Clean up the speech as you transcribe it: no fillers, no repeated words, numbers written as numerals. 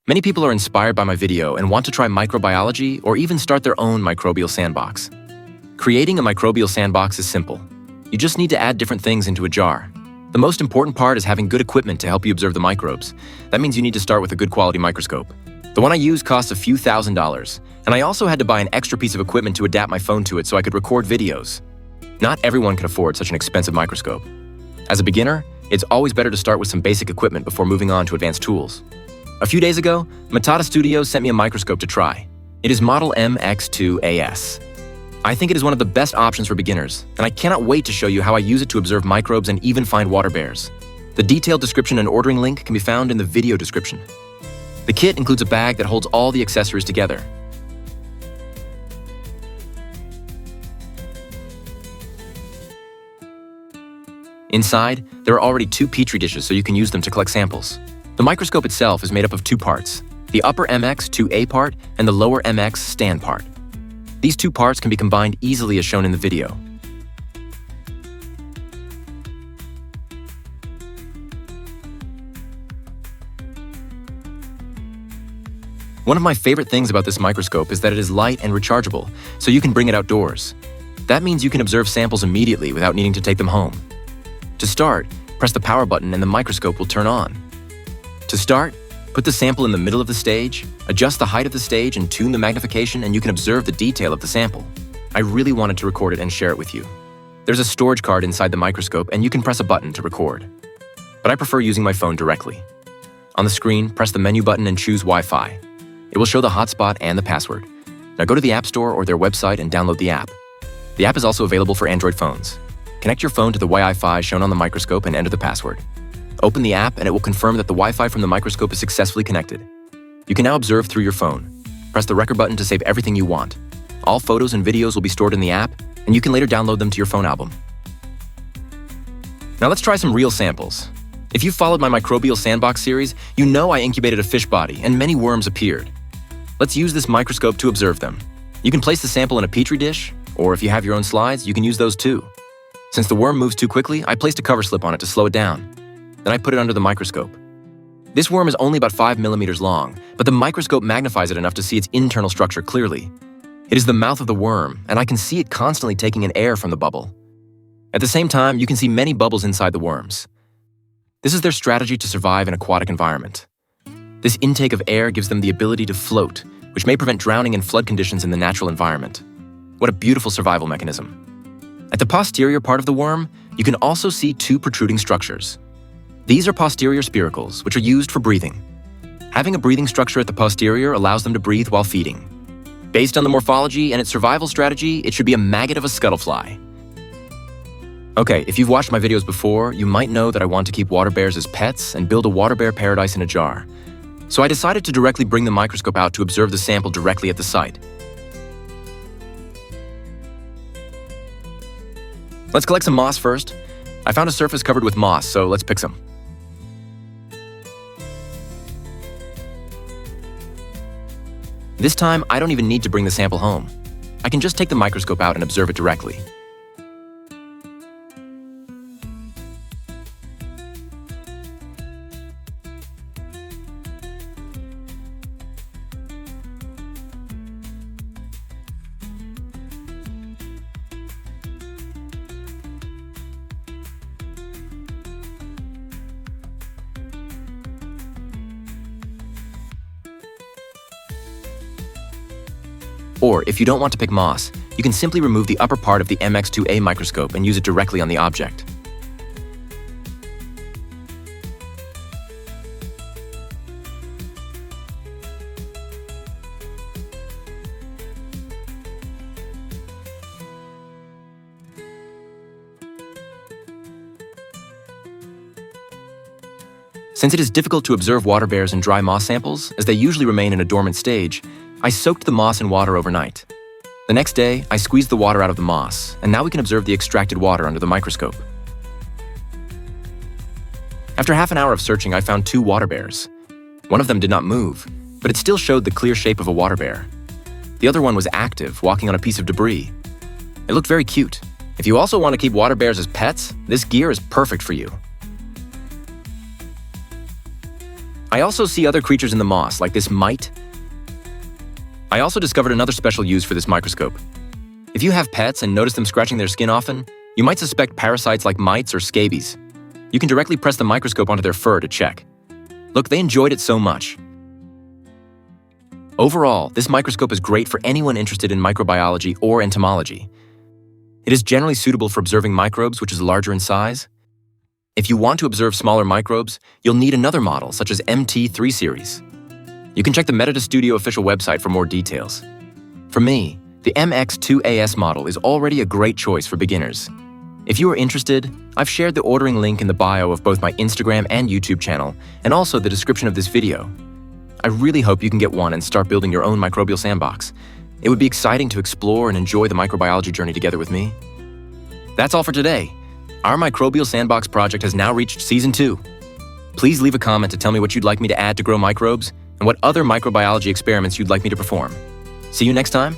Many people are inspired by my video and want to try microbiology or even start their own microbial sandbox. Creating a microbial sandbox is simple. You just need to add different things into a jar. The most important part is having good equipment to help you observe the microbes. That means you need to start with a good quality microscope. The one I use costs a few $1,000s, and I also had to buy an extra piece of equipment to adapt my phone to it so I could record videos. Not everyone can afford such an expensive microscope. As a beginner, it's always better to start with some basic equipment before moving on to advanced tools. A few days ago, MatataStudio sent me a microscope to try. It is model MX2-AS. I think it is one of the best options for beginners, and I cannot wait to show you how I use it to observe microbes and even find water bears. The detailed description and ordering link can be found in the video description. The kit includes a bag that holds all the accessories together. Inside, there are already 2 petri dishes so you can use them to collect samples. The microscope itself is made up of 2 parts, the upper MX2-A part and the lower MX stand part. These 2 parts can be combined easily as shown in the video. One of my favorite things about this microscope is that it is light and rechargeable, so you can bring it outdoors. That means you can observe samples immediately without needing to take them home. To start, press the power button and the microscope will turn on. To start, put the sample in the middle of the stage, adjust the height of the stage and tune the magnification, and you can observe the detail of the sample. I really wanted to record it and share it with you. There's a storage card inside the microscope and you can press a button to record. But I prefer using my phone directly. On the screen, press the menu button and choose Wi-Fi. It will show the hotspot and the password. Now go to the App Store or their website and download the app. The app is also available for Android phones. Connect your phone to the Wi-Fi shown on the microscope and enter the password. Open the app and it will confirm that the Wi-Fi from the microscope is successfully connected. You can now observe through your phone. Press the record button to save everything you want. All photos and videos will be stored in the app, and you can later download them to your phone album. Now let's try some real samples. If you followed my Microbial Sandbox series, you know I incubated a fish body and many worms appeared. Let's use this microscope to observe them. You can place the sample in a petri dish, or if you have your own slides, you can use those too. Since the worm moves too quickly, I placed a cover slip on it to slow it down. Then I put it under the microscope. This worm is only about 5 millimeters long, but the microscope magnifies it enough to see its internal structure clearly. It is the mouth of the worm, and I can see it constantly taking in air from the bubble. At the same time, you can see many bubbles inside the worms. This is their strategy to survive in an aquatic environment. This intake of air gives them the ability to float, which may prevent drowning in flood conditions in the natural environment. What a beautiful survival mechanism. At the posterior part of the worm, you can also see 2 protruding structures. These are posterior spiracles, which are used for breathing. Having a breathing structure at the posterior allows them to breathe while feeding. Based on the morphology and its survival strategy, it should be a maggot of a scuttlefly. Okay, if you've watched my videos before, you might know that I want to keep water bears as pets and build a water bear paradise in a jar. So I decided to directly bring the microscope out to observe the sample directly at the site. Let's collect some moss first. I found a surface covered with moss, so let's pick some. This time, I don't even need to bring the sample home. I can just take the microscope out and observe it directly. Or, if you don't want to pick moss, you can simply remove the upper part of the MX2-A microscope and use it directly on the object. Since it is difficult to observe water bears in dry moss samples, as they usually remain in a dormant stage, I soaked the moss in water overnight. The next day, I squeezed the water out of the moss, and now we can observe the extracted water under the microscope. After half an hour of searching, I found 2 water bears. One of them did not move, but it still showed the clear shape of a water bear. The other one was active, walking on a piece of debris. It looked very cute. If you also want to keep water bears as pets, this gear is perfect for you. I also see other creatures in the moss, like this mite. I also discovered another special use for this microscope. If you have pets and notice them scratching their skin often, you might suspect parasites like mites or scabies. You can directly press the microscope onto their fur to check. Look, they enjoyed it so much. Overall, this microscope is great for anyone interested in microbiology or entomology. It is generally suitable for observing microbes, which is larger in size. If you want to observe smaller microbes, you'll need another model, such as MT3 series. You can check the MatataStudio official website for more details. For me, the MX2-AS model is already a great choice for beginners. If you are interested, I've shared the ordering link in the bio of both my Instagram and YouTube channel, and also the description of this video. I really hope you can get one and start building your own microbial sandbox. It would be exciting to explore and enjoy the microbiology journey together with me. That's all for today. Our Microbial Sandbox project has now reached Season 2. Please leave a comment to tell me what you'd like me to add to grow microbes and what other microbiology experiments you'd like me to perform. See you next time.